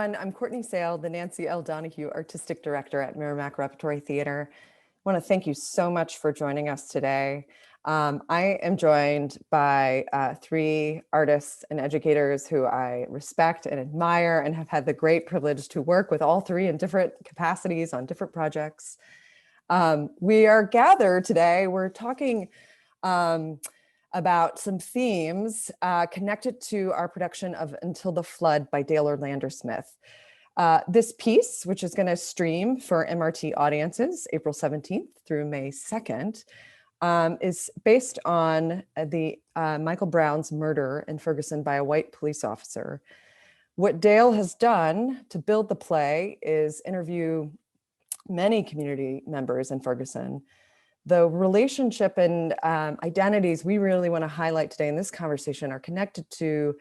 everyone. I'm Courtney Sale, the Nancy L. Donahue Artistic Director at Merrimack Repertory Theater. I want to thank you so much for joining us today. I am joined by three artists and educators who I respect and admire and have had the great privilege to work with all three in different capacities on different projects. We are gathered today. We're talking about some themes connected to our production of Until the Flood by Dael Orlandersmith. This piece, which is going to stream for MRT audiences April 17th through May 2nd, is based on the Michael Brown's murder in Ferguson by a white police officer. What Dael has done to build the play is interview many community members in Ferguson. The relationship and identities we really want to highlight today in this conversation are connected to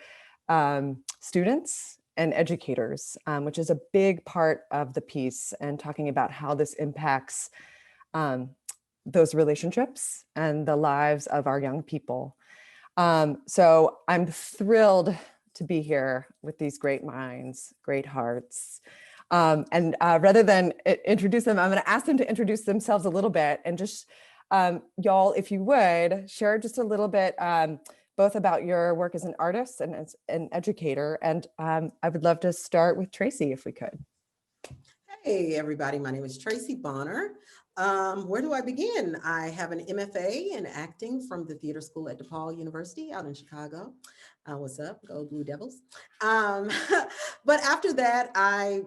students and educators, which is a big part of the piece, and talking about how this impacts those relationships and the lives of our young people. So I'm thrilled to be here with these great minds, great hearts. Rather than introduce them, I'm going to ask them to introduce themselves a little bit, and just y'all, if you would, share just a little bit both about your work as an artist and as an educator. And I would love to start with Tracey, if we could. Hey, everybody. My name is Tracey Bonner. Where do I begin? I have an MFA in acting from the theater school at DePaul University out in Chicago. What's up? Go Blue Devils. But after that, I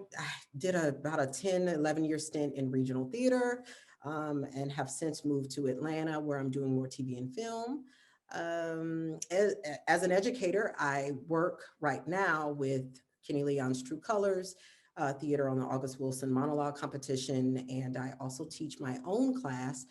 did about a 10, 11-year stint in regional theater and have since moved to Atlanta, where I'm doing more TV and film. As an educator, I work right now with Kenny Leon's True Colors, theater on the August Wilson monologue competition. And I also teach my own class.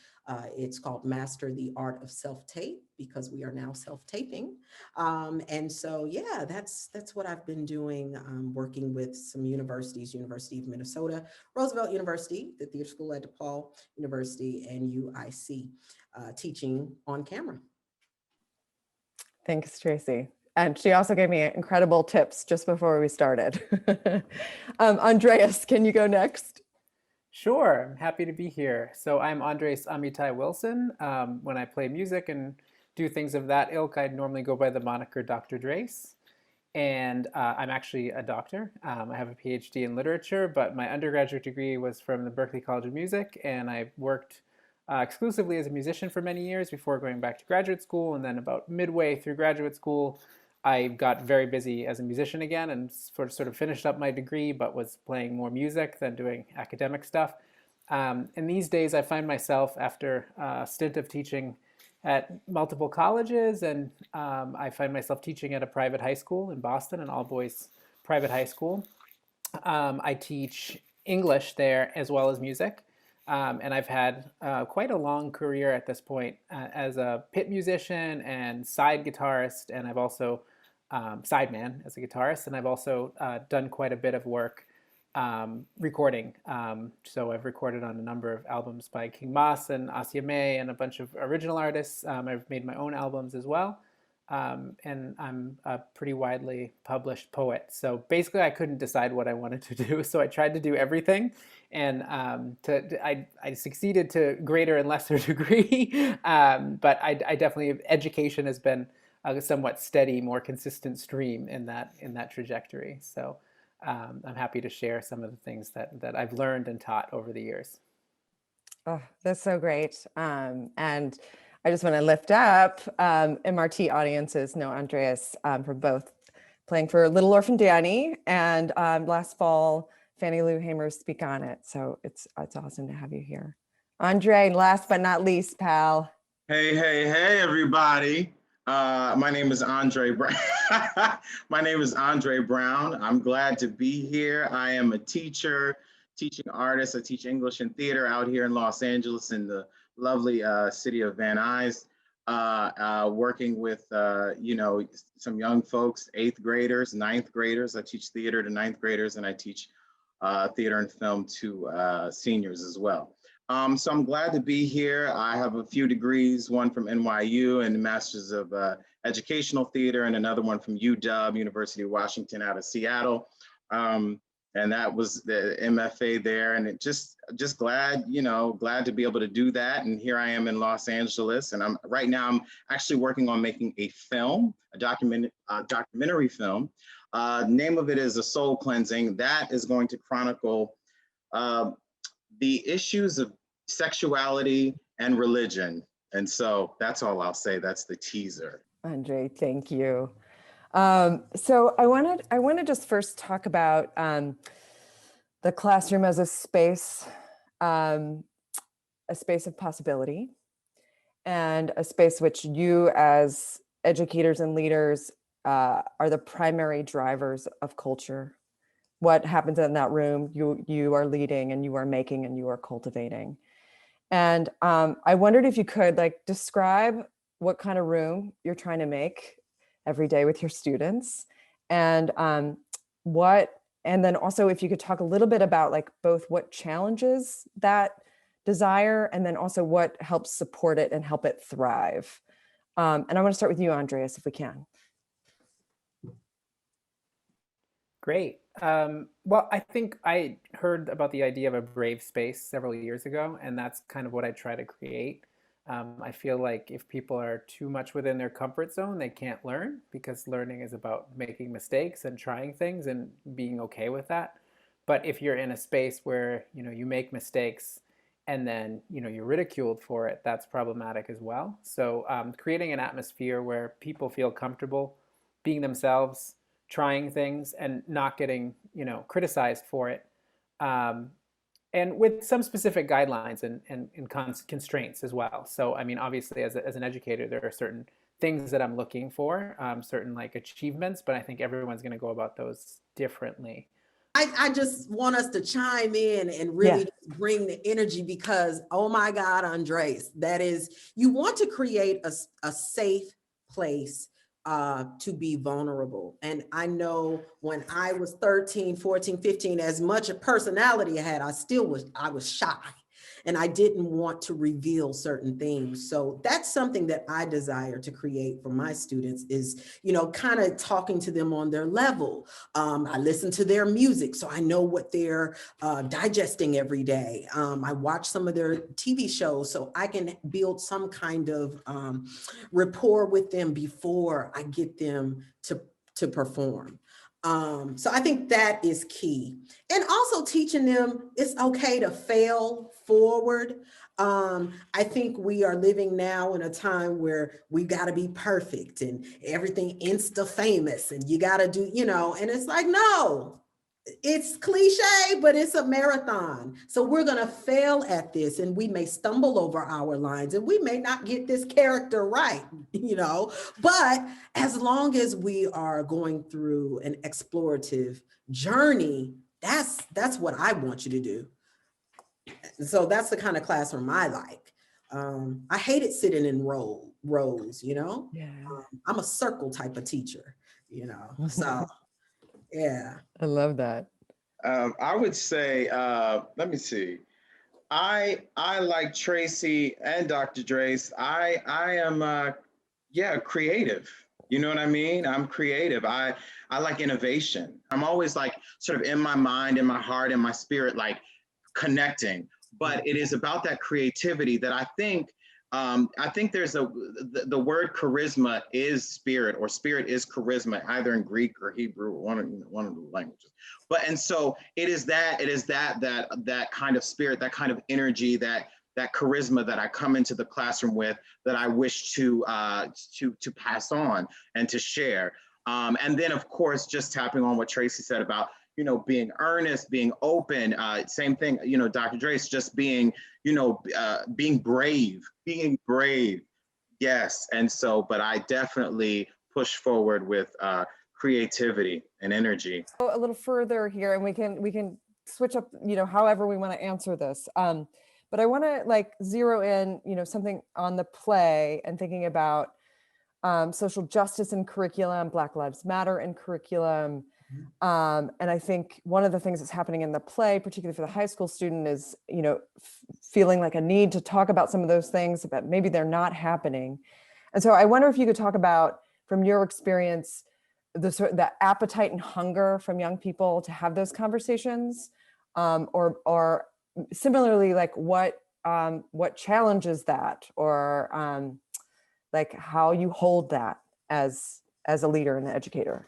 It's called Master the Art of Self-Tape, because we are now self-taping. And so, yeah, that's what I've been doing, working with some universities, University of Minnesota, Roosevelt University, the theater school at DePaul University, and UIC, teaching on camera. Thanks, Tracey. And she also gave me incredible tips just before we started. Andreas, can you go next? Sure, I'm happy to be here. So I'm Andrés Amitai Wilson. When I play music and do things of that ilk, I normally go by the moniker Dr. Drés. And I'm actually a doctor. I have a PhD in literature, but my undergraduate degree was from the Berklee College of Music, and I worked exclusively as a musician for many years before going back to graduate school. And then about midway through graduate school, I got very busy as a musician again and sort of finished up my degree, but was playing more music than doing academic stuff. And these days I find myself, after a stint of teaching at multiple colleges, and I find myself teaching at a private high school in Boston, an all-boys private high school. I teach English there as well as music. And I've had quite a long career at this point as a pit musician and side guitarist, and I've also sideman as a guitarist, and I've also done quite a bit of work recording. So I've recorded on a number of albums by King Mas and Asia May and a bunch of original artists. I've made my own albums as well. And I'm a pretty widely published poet. So basically I couldn't decide what I wanted to do. So I tried to do everything. And I succeeded to greater and lesser degree. But I definitely, education has been a somewhat steady, more consistent stream in that trajectory. So I'm happy to share some of the things that I've learned and taught over the years. Oh, that's so great. And I just want to lift up MRT audiences, know Andreas from both playing for Little Orphan Danny and last fall, Fannie Lou Hamer's Speak On It. So it's awesome to have you here. Andre, last but not least, pal. Hey, everybody. My name is André Brown. My name is André Brown. I'm glad to be here. I am a teacher, teaching artist. I teach English and theater out here in Los Angeles in the lovely city of Van Nuys, working with, some young folks, 8th graders, 9th graders. I teach theater to 9th graders, and I teach theater and film to seniors as well. So I'm glad to be here. I have a few degrees, one from NYU and the Masters of Educational Theater, and another one from UW, University of Washington out of Seattle. and that was the MFA there. And it just glad, glad to be able to do that. And here I am in Los Angeles, and right now I'm actually working on making a film, a documentary film. Name of it is A Soul Cleansing. That is going to chronicle the issues of sexuality and religion. And so that's all I'll say. That's the teaser. André, thank you. So I want to just first talk about the classroom as a space of possibility, and a space which you as educators and leaders are the primary drivers of culture. What happens in that room, you are leading, and you are making, and you are cultivating. And I wondered if you could describe what kind of room you're trying to make every day with your students, and then also if you could talk a little bit about both what challenges that desire, and then also what helps support it and help it thrive. And I want to start with you, Andreas, if we can. Great. Well, I think I heard about the idea of a brave space several years ago, and that's kind of what I try to create. I feel like if people are too much within their comfort zone, they can't learn, because learning is about making mistakes and trying things and being okay with that. But if you're in a space where, you make mistakes and then, you're ridiculed for it, that's problematic as well. So creating an atmosphere where people feel comfortable being themselves, trying things, and not getting, criticized for it. And with some specific guidelines and constraints as well. So, I mean, obviously, as an educator, there are certain things that I'm looking for, certain achievements, but I think everyone's going to go about those differently. I just want us to chime in and really bring the energy, because, oh my God, Andres, that is, you want to create a safe place to be vulnerable. And I know when I was 13, 14, 15, as much a personality I had, I was shy, and I didn't want to reveal certain things. So that's something that I desire to create for my students is, kind of talking to them on their level. I listen to their music, so I know what they're digesting every day. I watch some of their TV shows, so I can build some kind of rapport with them before I get them to perform. So I think that is key. And also teaching them it's okay to fail forward. I think we are living now in a time where we got to be perfect and everything Insta famous, and you got to do, and it's like, no, it's cliche, but it's a marathon. So we're going to fail at this, and we may stumble over our lines, and we may not get this character right, but as long as we are going through an explorative journey, that's what I want you to do. So that's the kind of classroom I like. I hated sitting in rows, I'm a circle type of teacher, so yeah. I love that. I would say, let me see. I like Tracey and Dr. Drés. I am creative. You know what I mean? I'm creative. I like innovation. I'm always sort of in my mind, in my heart, in my spirit, connecting. But it is about that creativity that I think there's the word charisma is spirit, or spirit is charisma, either in Greek or Hebrew, one of the languages. But and so it is that kind of spirit, that kind of energy, that charisma that I come into the classroom with, that I wish to pass on and to share. And then of course, just tapping on what Tracey said about being earnest, being open. Same thing, Dr. Drés, just being being brave. Yes. And so, but I definitely push forward with creativity and energy. Go a little further here, and we can switch up, however we want to answer this. But I want to zero in, something on the play, and thinking about social justice in curriculum, Black Lives Matter in curriculum. And I think one of the things that's happening in the play, particularly for the high school student, is, feeling like a need to talk about some of those things, but maybe they're not happening. And so I wonder if you could talk about, from your experience, the appetite and hunger from young people to have those conversations, or similarly, like what challenges that, or like how you hold that as a leader and an educator.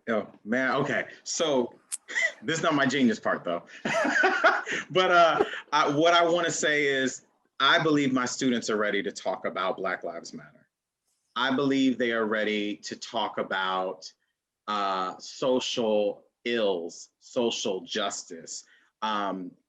Oh man, okay. So this is not my genius part though. But what I want to say is I believe my students are ready to talk about Black Lives Matter. I believe they are ready to talk about social ills, social justice,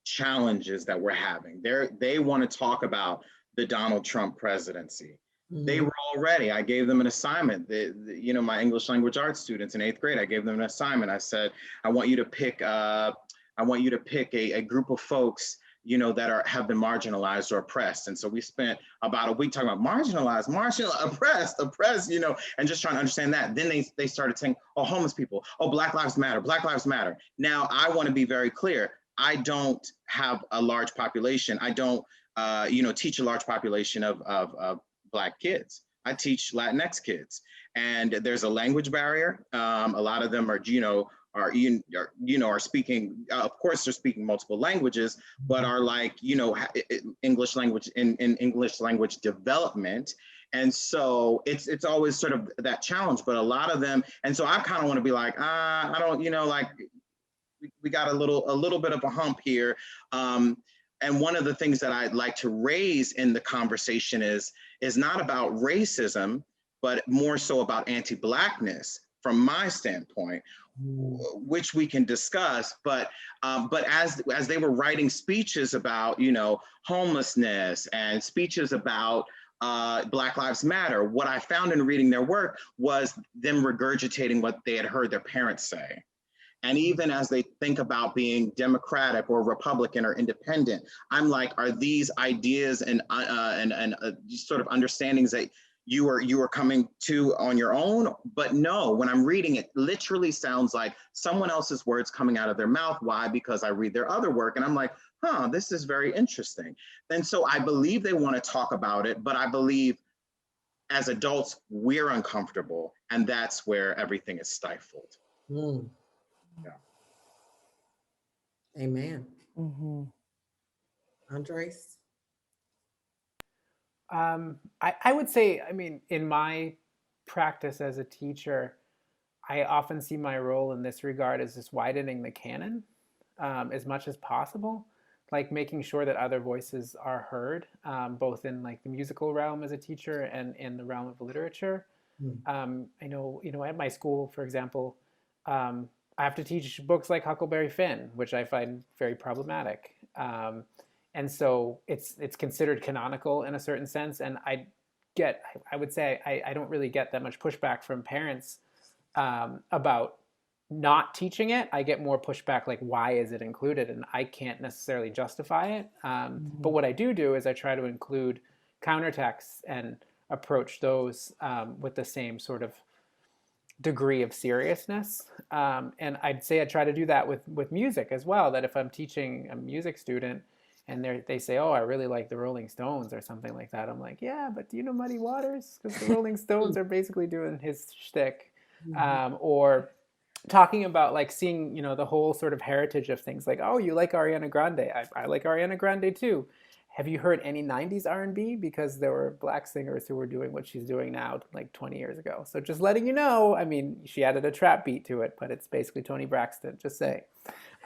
challenges that we're having. They want to talk about the Donald Trump presidency. They were all ready. I gave them an assignment. You know, my English language arts students in 8th grade, I gave them an assignment. I said, I want you to pick a group of folks, you know, that have been marginalized or oppressed. And so we spent about a week talking about marginalized, oppressed, you know, and just trying to understand that. Then they started saying, oh, homeless people, oh, Black Lives Matter, Black Lives Matter. Now, I want to be very clear. I don't have a large population. I don't, you know, teach a large population of Black kids. I teach Latinx kids, and there's a language barrier. A lot of them are speaking. Of course, they're speaking multiple languages, but are like, you know, English language in English language development. And so it's always sort of that challenge. But a lot of them, and so I kind of want to be like, I don't, you know, like we got a little bit of a hump here. And one of the things that I'd like to raise in the conversation is not about racism, but more so about anti-Blackness from my standpoint, which we can discuss. But as they were writing speeches about, you know, homelessness and speeches about Black Lives Matter, what I found in reading their work was them regurgitating what they had heard their parents say. And even as they think about being Democratic or Republican or independent, I'm like, are these ideas and sort of understandings that you are coming to on your own? But no, when I'm reading it, literally sounds like someone else's words coming out of their mouth. Why? Because I read their other work and I'm like, huh, this is very interesting. And so I believe they want to talk about it, but I believe as adults, we're uncomfortable, and that's where everything is stifled. Mm. Yeah. Amen. Andrés? I would say, I mean, in my practice as a teacher, I often see my role in this regard as just widening the canon as much as possible, like making sure that other voices are heard, both in like the musical realm as a teacher and in the realm of literature. I know, you know, at my school, for example, I have to teach books like Huckleberry Finn, which I find very problematic. And so it's considered canonical in a certain sense. And I would say I don't really get that much pushback from parents about not teaching it. I get more pushback like, why is it included? And I can't necessarily justify it. But what I do is I try to include countertexts and approach those with the same sort of degree of seriousness. And I'd say I try to do that with music as well, that if I'm teaching a music student and they say, oh, I really like the Rolling Stones or something like that, I'm like, yeah, but do you know Muddy Waters? Because the Rolling Stones are basically doing his shtick. Or talking about like seeing, you know, the whole sort of heritage of things, like, oh, you like Ariana Grande. I like Ariana Grande too. Have you heard any 90s R&B? Because there were Black singers who were doing what she's doing now like 20 years ago. So just letting you know, I mean, she added a trap beat to it, but it's basically Toni Braxton, just saying.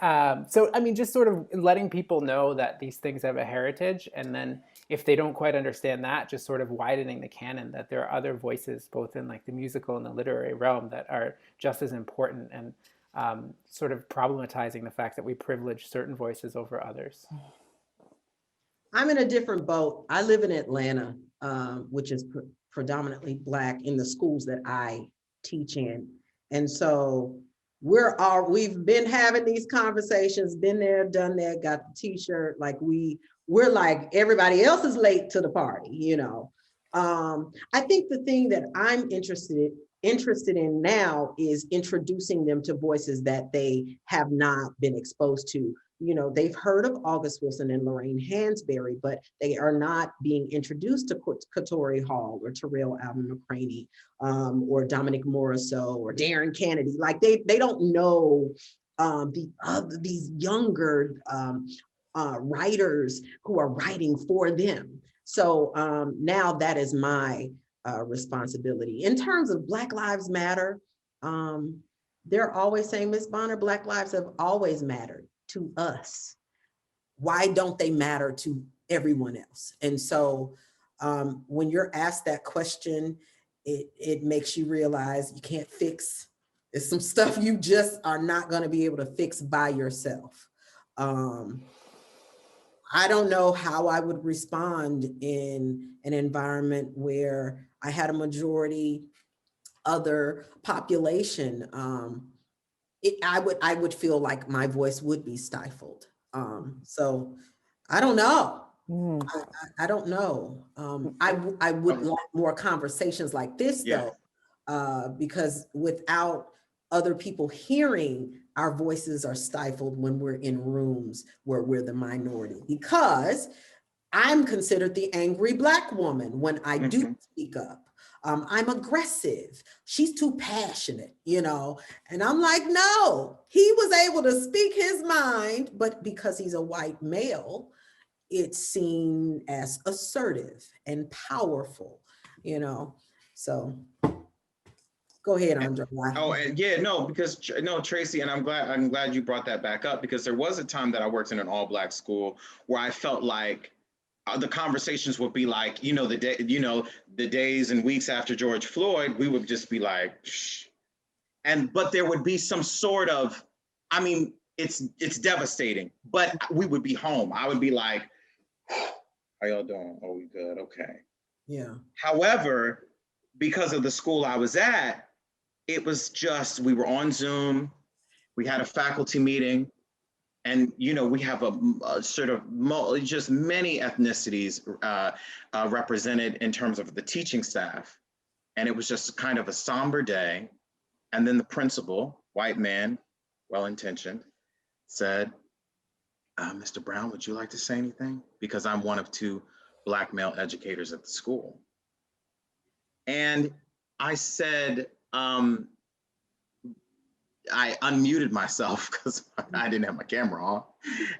So, I mean, just sort of letting people know that these things have a heritage. And then if they don't quite understand that, just sort of widening the canon, that there are other voices, both in like the musical and the literary realm, that are just as important, and sort of problematizing the fact that we privilege certain voices over others. I'm in a different boat. I live in Atlanta, which is predominantly Black in the schools that I teach in. And so we've been having these conversations, been there, done that, got the t-shirt, like we're like everybody else is late to the party, you know. I think the thing that I'm interested in now is introducing them to voices that they have not been exposed to. they've heard of August Wilson and Lorraine Hansberry, but they are not being introduced to Katori Hall or Terrell Allen McCraney, or Dominic Morisseau or Darren Kennedy. Like they don't know these younger writers who are writing for them. So now that is my responsibility. In terms of Black Lives Matter, they're always saying, Ms. Bonner, Black lives have always mattered to us. Why don't they matter to everyone else? And so when you're asked that question, it makes you realize you can't fix, there's some stuff you just are not going to be able to fix by yourself. I don't know how I would respond in an environment where I had a majority other population. I would feel like my voice would be stifled. So I don't know. I don't know. I would like more conversations like this though, because without other people hearing, our voices are stifled when we're in rooms where we're the minority, because I'm considered the angry Black woman when I do speak up. I'm aggressive. She's too passionate, and I'm like, no, he was able to speak his mind, but because he's a white male, it's seen as assertive and powerful, so go ahead, Andre. Oh, and yeah, no, Tracey, and I'm glad you brought that back up, because there was a time that I worked in an all-Black school where I felt like the conversations would be like, the days and weeks after George Floyd, we would just be like, shh. But there would be some sort of, I mean, it's devastating, but we would be home. I would be like, how y'all doing? Oh, we good, okay. Yeah. However, because of the school I was at, it was just, we were on Zoom, we had a faculty meeting, and we have a sort of just many ethnicities represented in terms of the teaching staff. And it was just kind of a somber day. And then the principal, white man, well-intentioned, said, Mr. Brown, would you like to say anything? Because I'm one of 2 Black male educators at the school. And I said, I unmuted myself because I didn't have my camera on.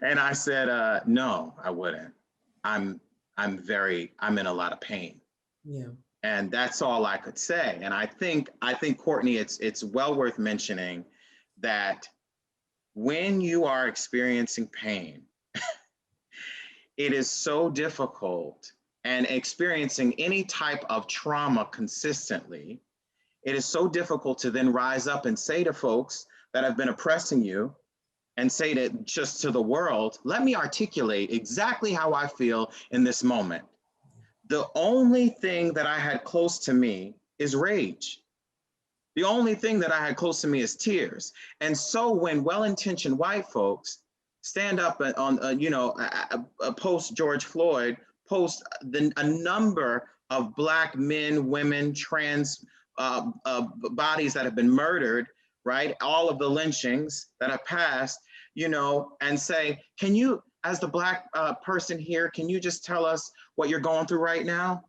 And I said, no, I wouldn't. I'm in a lot of pain. Yeah. And that's all I could say. And I think Courtney, it's well worth mentioning that when you are experiencing pain, it is so difficult, and experiencing any type of trauma consistently, it is so difficult to then rise up and say to folks that have been oppressing you, and say to the world, let me articulate exactly how I feel in this moment. The only thing that I had close to me is rage. The only thing that I had close to me is tears. And so when well-intentioned white folks stand up on, post George Floyd, post a number of Black men, women, trans bodies that have been murdered, right? All of the lynchings that have passed, and say, can you, as the Black person here, can you just tell us what you're going through right now?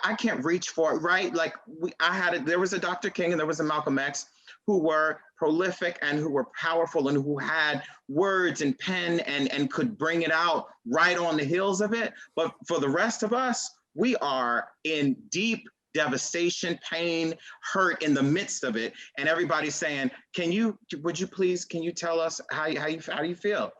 I can't reach for it, right? Like there was a Dr. King and there was a Malcolm X who were prolific and who were powerful and who had words and pen and could bring it out right on the heels of it. But for the rest of us, we are in deep devastation, pain, hurt in the midst of it. And everybody's saying, would you please tell us how do you feel?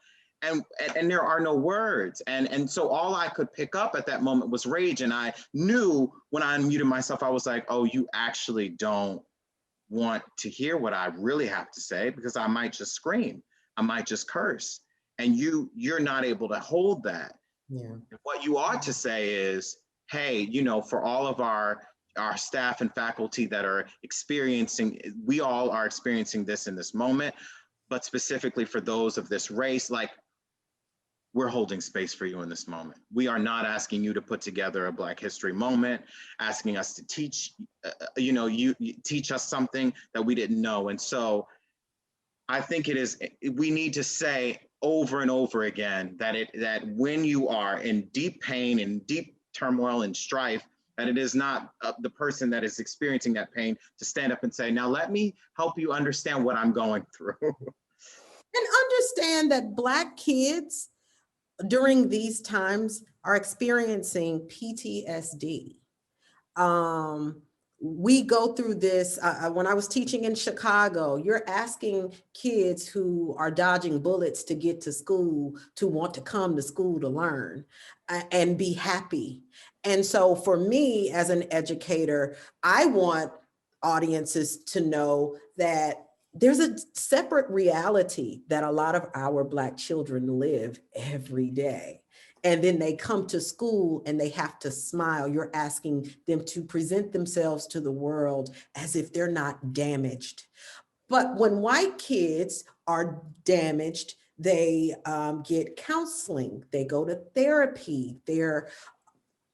And there are no words. And so all I could pick up at that moment was rage. And I knew when I unmuted myself, I was like, oh, you actually don't want to hear what I really have to say, because I might just scream. I might just curse. And you're not able to hold that. Yeah. What you ought to say is, hey, for all of our staff and faculty that are we all are experiencing this in this moment, but specifically for those of this race, like, we're holding space for you in this moment. We are not asking you to put together a Black History moment, asking us to teach, you teach us something that we didn't know. And so I think we need to say over and over again that when you are in deep pain and deep turmoil and strife, that it is not the person that is experiencing that pain to stand up and say, now let me help you understand what I'm going through. And understand that Black kids during these times are experiencing PTSD. We go through this, when I was teaching in Chicago, you're asking kids who are dodging bullets to get to school to want to come to school to learn and be happy. And so for me as an educator, I want audiences to know that there's a separate reality that a lot of our Black children live every day. And then they come to school and they have to smile. You're asking them to present themselves to the world as if they're not damaged. But when white kids are damaged, they get counseling, they go to therapy,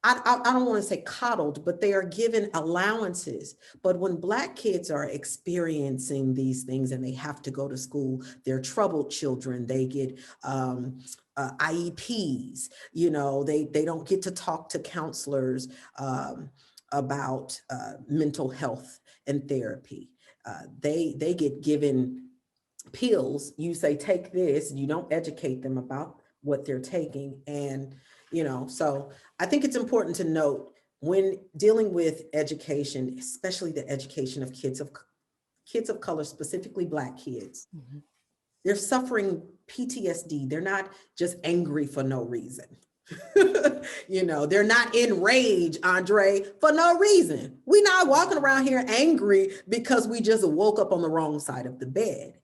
I don't want to say coddled, but they are given allowances. But when Black kids are experiencing these things and they have to go to school, they're troubled children, they get IEPs, they don't get to talk to counselors about mental health and therapy. They get given pills. You say, take this, you don't educate them about what they're taking. And so I think it's important to note when dealing with education, especially the education of kids of color, specifically Black kids, they're suffering PTSD. They're not just angry for no reason. They're not enraged, Andre, for no reason. We're not walking around here angry because we just woke up on the wrong side of the bed.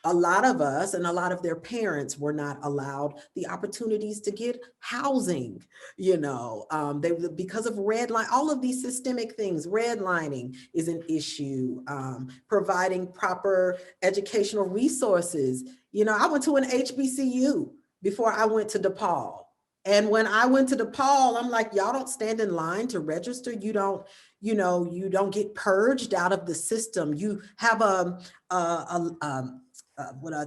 A lot of us and a lot of their parents were not allowed the opportunities to get housing, because of redline, all of these systemic things. Redlining is an issue, providing proper educational resources. I went to an HBCU before I went to DePaul. And when I went to DePaul, I'm like, y'all don't stand in line to register. You don't get purged out of the system. You have a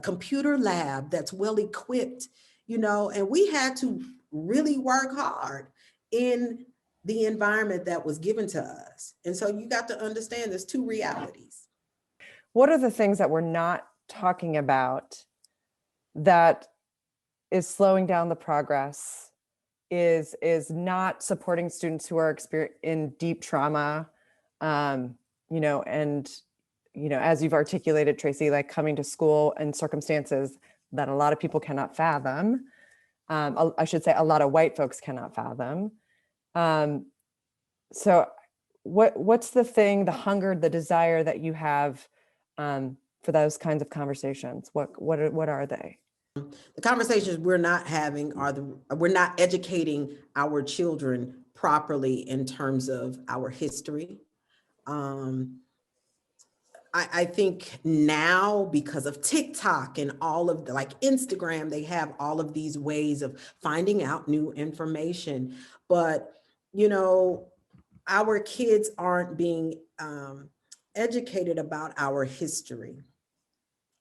computer lab that's well equipped, and we had to really work hard in the environment that was given to us. And so you got to understand there's two realities. What are the things that we're not talking about that is slowing down the progress, is not supporting students who are in deep trauma, and as you've articulated, Tracey, like coming to school in circumstances that a lot of people cannot fathom. I should say a lot of white folks cannot fathom. So what's the hunger, the desire that you have for those kinds of conversations? What are they? The conversations we're not having we're not educating our children properly in terms of our history. I think now, because of TikTok and all of Instagram, they have all of these ways of finding out new information. But, our kids aren't being educated about our history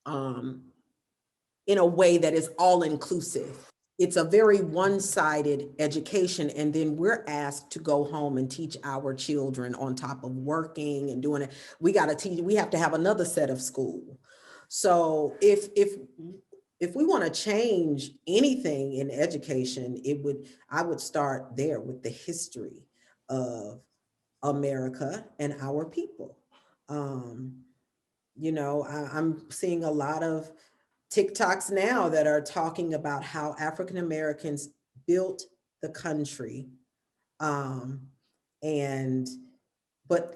in a way that is all inclusive. It's a very one-sided education. And then we're asked to go home and teach our children on top of working and doing it. We have to have another set of school. So if we want to change anything in education, I would start there with the history of America and our people. I'm seeing a lot of TikToks now that are talking about how African Americans built the country, but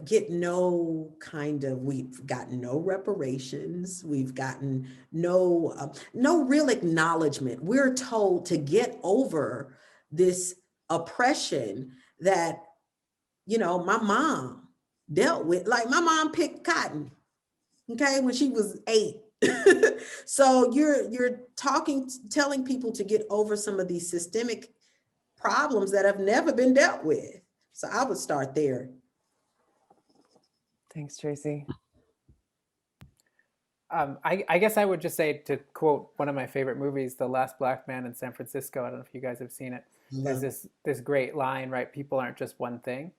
get we've gotten no reparations, we've gotten no real acknowledgement. We're told to get over this oppression that, my mom dealt with. Like, my mom picked cotton, okay, when she was 8. So you're telling people to get over some of these systemic problems that have never been dealt with. So I would start there. Thanks, Tracey. I guess I would just say, to quote one of my favorite movies, The Last Black Man in San Francisco. I don't know if you guys have seen it. There's Love it. this great line, right? People aren't just one thing,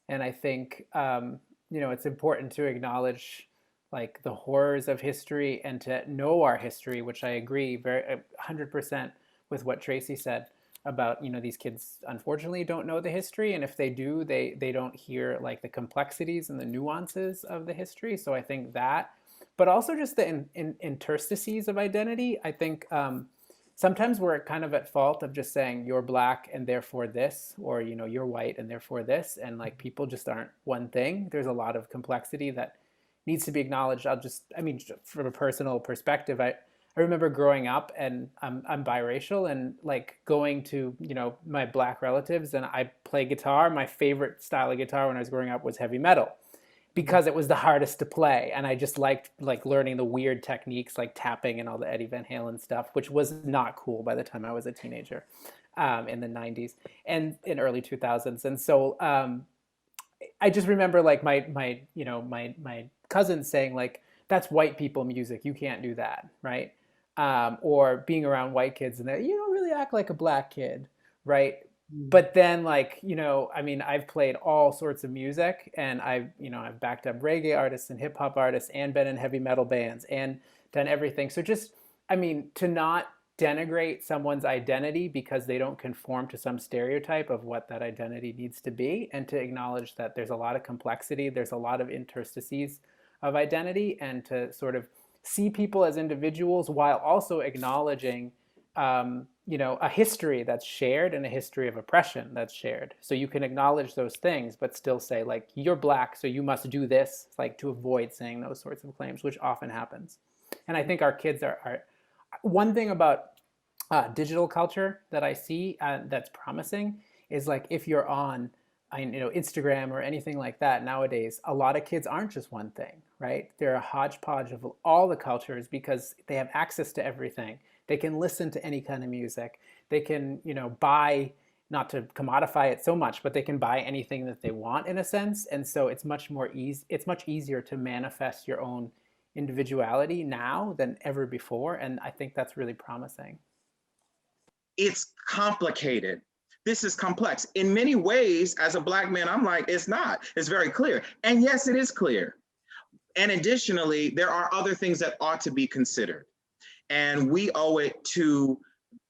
and I think it's important to acknowledge like the horrors of history and to know our history, which I agree 100% with what Tracey said about these kids unfortunately don't know the history, and if they do, they don't hear like the complexities and the nuances of the history. So I think that, but also just the interstices of identity. I think sometimes we're kind of at fault of just saying you're black and therefore this, or you're white and therefore this, and like people just aren't one thing. There's a lot of complexity that needs to be acknowledged. From a personal perspective, I remember growing up, and I'm biracial, and like going to my black relatives, and I play guitar. My favorite style of guitar when I was growing up was heavy metal, because it was the hardest to play, and I just liked like learning the weird techniques like tapping and all the Eddie Van Halen stuff, which was not cool by the time I was a teenager in the 90s and in early 2000s. And so I just remember like my cousins saying like, that's white people music, you can't do that, right? Or being around white kids and you don't really act like a black kid, right? But then I've played all sorts of music, and I've backed up reggae artists and hip hop artists and been in heavy metal bands and done everything. So just, to not denigrate someone's identity because they don't conform to some stereotype of what that identity needs to be, and to acknowledge that there's a lot of complexity, there's a lot of interstices of identity, and to sort of see people as individuals while also acknowledging a history that's shared and a history of oppression that's shared. So you can acknowledge those things, but still say like, you're black, so you must do this, like to avoid saying those sorts of claims, which often happens. And I think our kids are one thing about digital culture that I see that's promising is like, if you're on Instagram or anything like that nowadays, a lot of kids aren't just one thing, right? They're a hodgepodge of all the cultures because they have access to everything. They can listen to any kind of music. They can, buy, not to commodify it so much, but they can buy anything that they want in a sense. And so it's much easier to manifest your own individuality now than ever before. And I think that's really promising. It's complicated. This is complex. In many ways, as a black man, I'm like, it's not. It's very clear. And yes, it is clear. And additionally, there are other things that ought to be considered. And we owe it to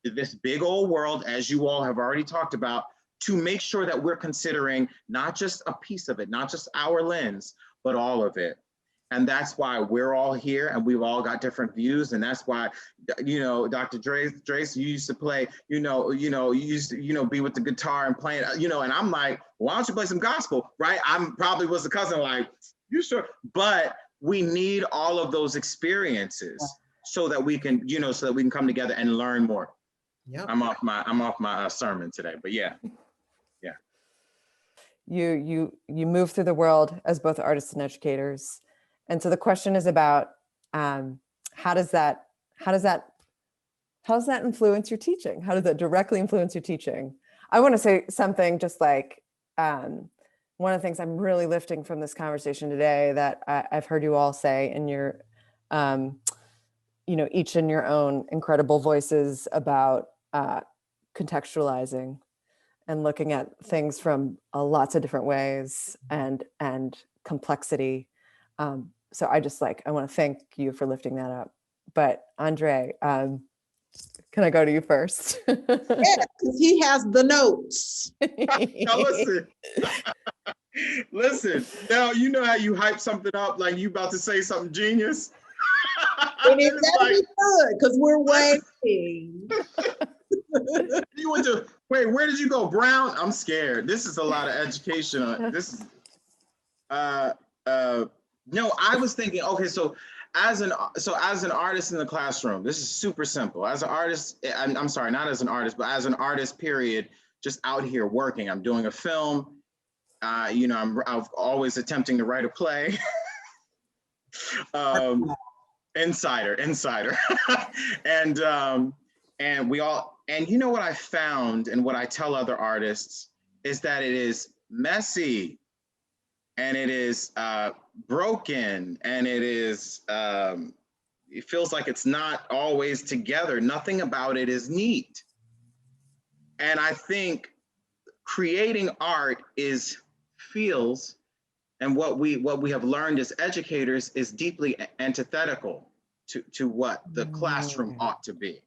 this big old world, as you all have already talked about, to make sure that we're considering not just a piece of it, not just our lens, but all of it. And that's why we're all here, and we've all got different views. And that's why, Dr. Drés, you used to play, you used to, be with the guitar and playing, and I'm like, why don't you play some gospel, right? I'm probably was the cousin like, you sure? But we need all of those experiences so that we can, come together and learn more. Yep. I'm off my sermon today, but yeah. You move through the world as both artists and educators. And so the question is about how does that influence your teaching? How does that directly influence your teaching? I want to say something just like one of the things I'm really lifting from this conversation today that I've heard you all say in your, each in your own incredible voices about contextualizing and looking at things from lots of different ways and complexity. So I want to thank you for lifting that up. But André, can I go to you first? Yeah, because he has the notes. Now listen. Now you know how you hype something up like you about to say something genius. And it better be good because we're waiting. You went to where did you go? Brown? I'm scared. This is a lot of education. This is no, I was thinking, okay, so as an artist in the classroom, this is super simple. As an artist, I'm sorry, not as an artist, but as an artist, period, just out here working. I'm doing a film. I'm always attempting to write a play. Insider. and we all, and you know what I found and what I tell other artists is that it is messy and it is broken and it is it feels like it's not always together. Nothing about it is neat. And I think creating art feels, and what we have learned as educators is deeply antithetical to what the classroom ought to be,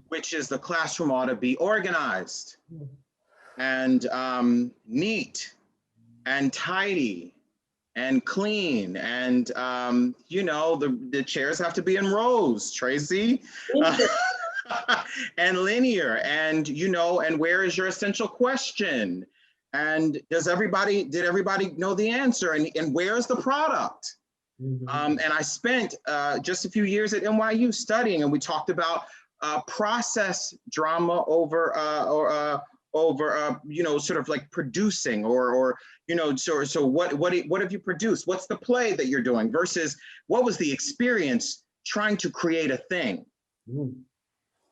which is the classroom ought to be organized and neat and tidy and clean, and you know, the chairs have to be in rows, Tracy, and linear, and you know, and where is your essential question, and did everybody know the answer, and where's the product? And I spent just a few years at NYU studying, and we talked about process drama over you know, sort of like producing, or you know, so what have you produced? What's the play that you're doing versus what was the experience trying to create a thing?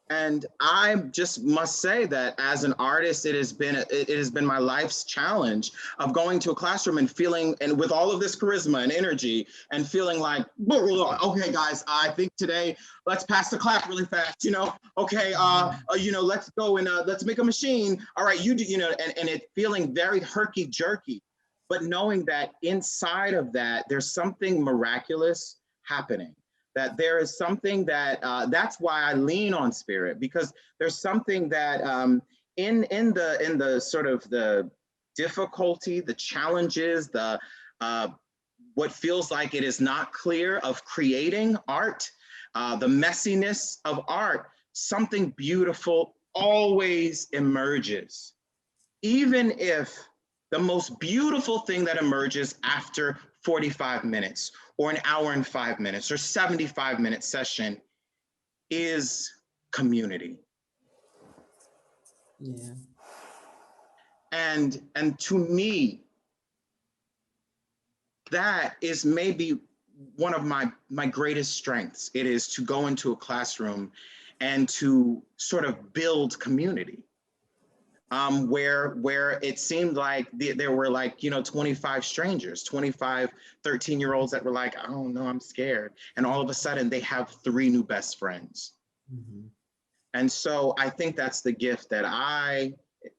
And I just must say that as an artist, it has been my life's challenge of going to a classroom and feeling, and with all of this charisma and energy, and feeling like, okay, guys, I think today let's pass the clap really fast, you know. Okay, you know, let's go and let's make a machine. All right, you do, you know, and it feeling very herky jerky, but knowing that inside of that there's something miraculous happening. That there is something that, that's why I lean on spirit, because there's something that in the sort of the difficulty, the challenges, the what feels like it is not clear of creating art, the messiness of art, something beautiful always emerges. Even if the most beautiful thing that emerges after 45 minutes or an hour and 5 minutes or 75-minute session is community. Yeah. And to me, that is maybe one of my greatest strengths. It is to go into a classroom and to sort of build community. Where it seemed like there were, like, you know, 25 strangers, 25 13-year-olds that were like, I don't know, I'm scared. And all of a sudden they have 3 new best friends. And so I think that's the gift that I,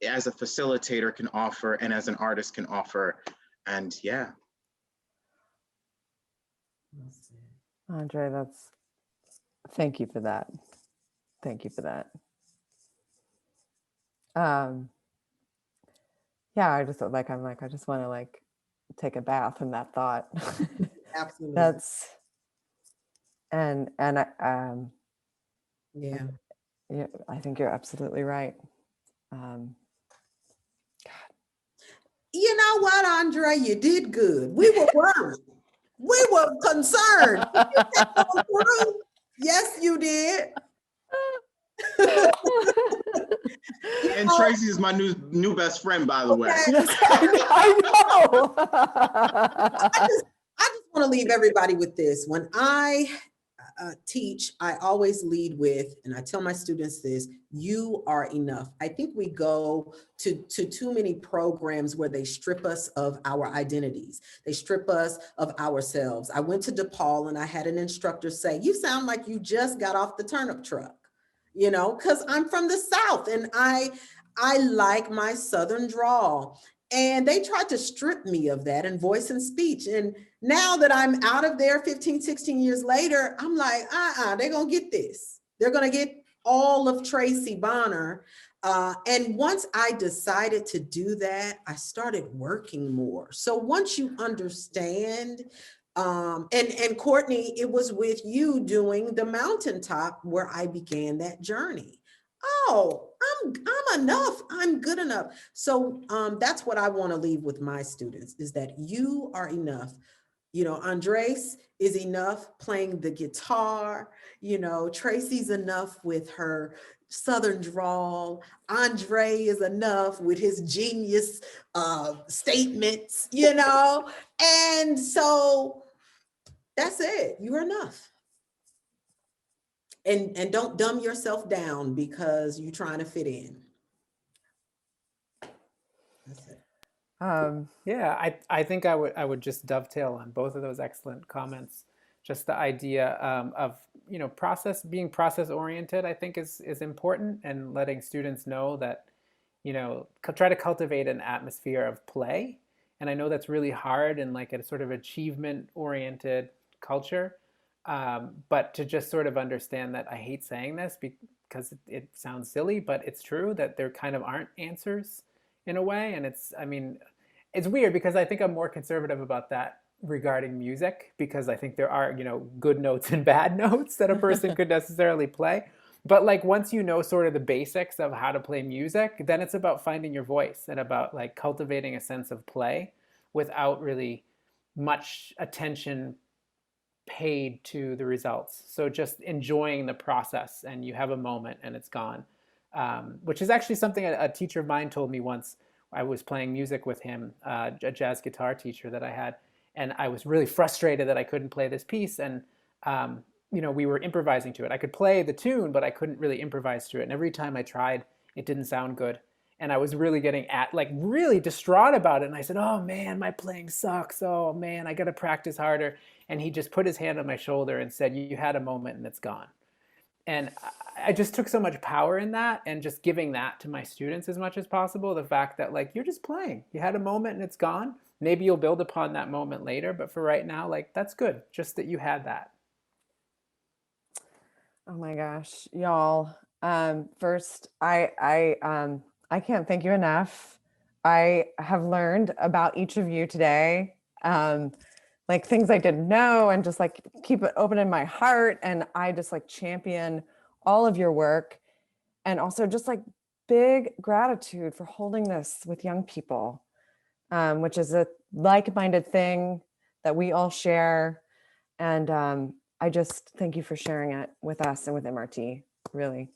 as a facilitator, can offer, and as an artist can offer. And yeah. André, thank you for that. Thank you for that. Yeah, I just like, I just want to like take a bath in that thought. Absolutely. That's, and Yeah. yeah, I think you're absolutely right. You know what, André? You did good. We were worried. We were concerned. You kept on through. Yes, you did. And Tracy is my new best friend, by the way. I know. I just want to leave everybody with this. When I teach, I always lead with, and I tell my students this: you are enough. I think we go to too many programs where they strip us of our identities. They strip us of ourselves. I went to DePaul and I had an instructor say, you sound like you just got off the turnip truck, you know, because I'm from the South and I like my Southern drawl. And they tried to strip me of that in voice and speech. And now that I'm out of there 15, 16 years later, I'm like, they're going to get this. They're going to get all of Tracey Bonner. And once I decided to do that, I started working more. So once you understand, and Courtney, it was with you doing the mountaintop where I began that journey. Oh, I'm enough. I'm good enough. So that's what I want to leave with my students, is that you are enough. You know, Andrés is enough playing the guitar. You know, Tracey's enough with her Southern drawl. André is enough with his genius statements, you know? And so that's it. You're enough. And don't dumb yourself down because you're trying to fit in. That's it. Yeah, I think I would just dovetail on both of those excellent comments. just the idea of, you know, being process oriented, I think is important, and letting students know that, you know, try to cultivate an atmosphere of play. And I know that's really hard in like a sort of achievement oriented culture. But to just sort of understand that, I hate saying this because it sounds silly, but it's true that there kind of aren't answers in a way. And I mean, it's weird because I think I'm more conservative about that regarding music, because I think there are, you know, good notes and bad notes that a person could necessarily play. But like once you know sort of the basics of how to play music, then it's about finding your voice and about like cultivating a sense of play without really much attention paid to the results. So just enjoying the process, and you have a moment and it's gone. Which is actually something a teacher of mine told me once. I was playing music with him, a jazz guitar teacher that I had, and I was really frustrated that I couldn't play this piece. And you know, we were improvising to it. I could play the tune, but I couldn't really improvise to it. And every time I tried, it didn't sound good. And I was really getting really distraught about it. And I said, "Oh man, my playing sucks. Oh man, I got to practice harder." And he just put his hand on my shoulder and said, "You had a moment and it's gone." And I just took so much power in that, and just giving that to my students as much as possible. The fact that like, you're just playing, you had a moment and it's gone. Maybe you'll build upon that moment later, but for right now, like, that's good. Just that you had that. Oh my gosh, y'all. First, I can't thank you enough. I have learned about each of you today, like things I didn't know, and just like keep it open in my heart. And I just like champion all of your work, and also just like big gratitude for holding this with young people, which is a like-minded thing that we all share. And I just thank you for sharing it with us and with MRT, really.